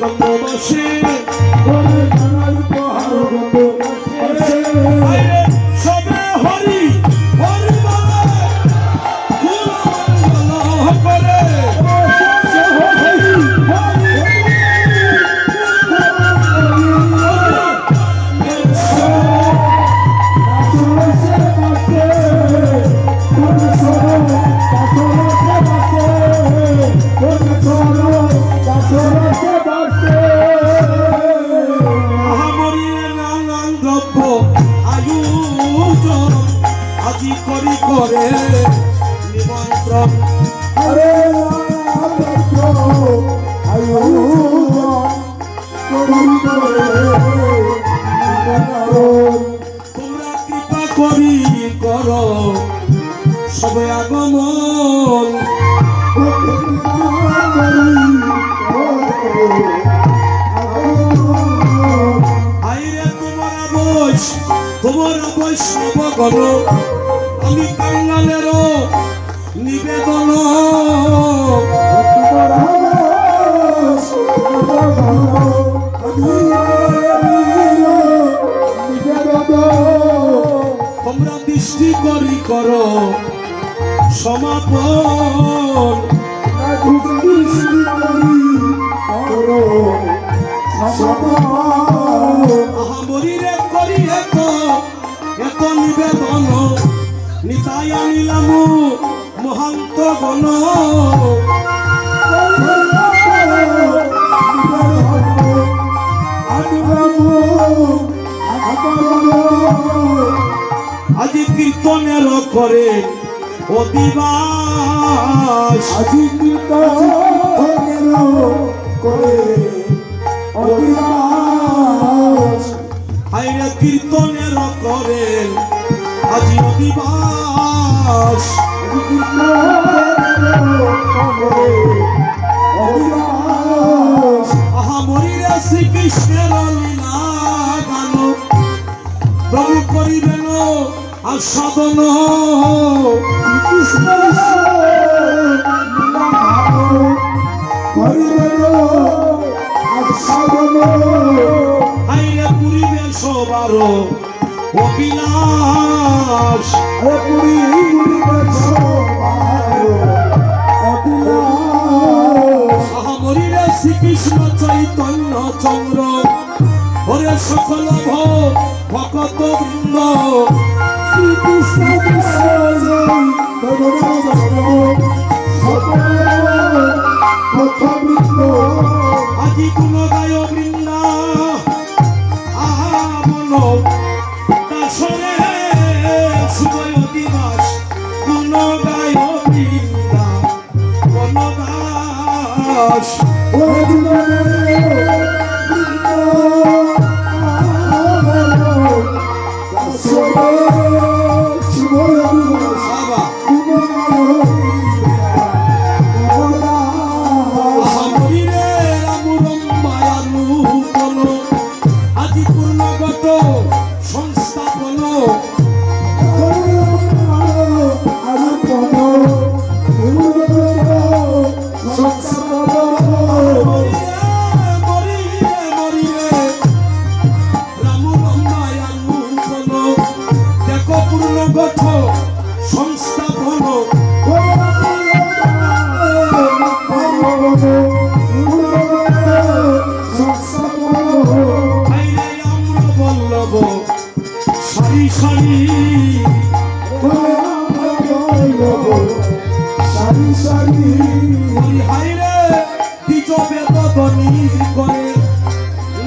গন্ধ বসে সবে হরি হরি করে আজি করি করে নিমন্ত্রণ আরে তোমরা কৃপা করি কর সবে আগমন আইরে তোমার বৈষ্ণব গণ আমি কাঙ্গালেরও নিবেদন তোমরা দৃষ্টি করি করো সমাপন আহামরিরে করি এত নিবেদন নিতাই আনিলাম মহান্ত গণ আজি কীর্তনের করে অধিবাস আজি কীর্তনের করে অধিবাস আইরে কীর্তনের করে আজি অধিবাস আহামরিরে শ্রীকৃষ্ণের লীলা গান প্রভু করিবেন আস্বাদন আইরে পুরিবে সবার অবিলাস আহামরিরে শ্রীকৃষ্ণ চৈতন্য চন্দ্র ওরে সকল ভকত বৃন্দ শ্রীকৃষ্ণ আজি কোন গায় বৃন্দা আমন দাসরে শুভয় দিবাস কোন গায় বৃন্দা কোন দাস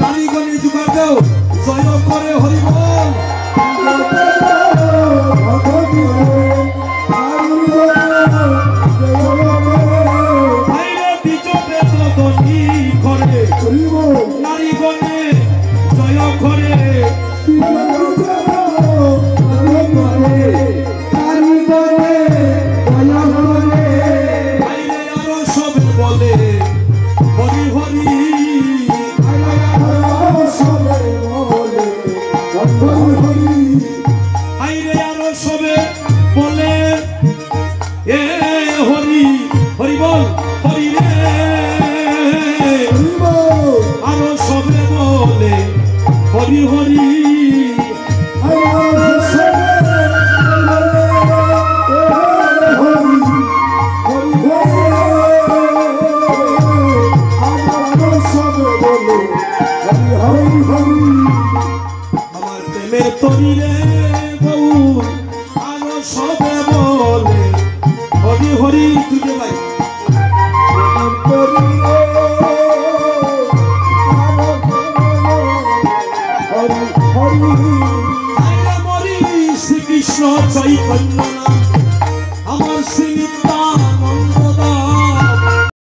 নারীগণে যুগাতেও জয় করে হরিবল নারীগণে জয় করে সবে বলে হরি হরি আইরে আরো সবে বলে এ হরি হরি বল হরি রে হরি রে গৌর আরো সবে বলে হরি হরি তুই ভাই হরি হরি হরি শ্রীকৃষ্ণ চৈতন্য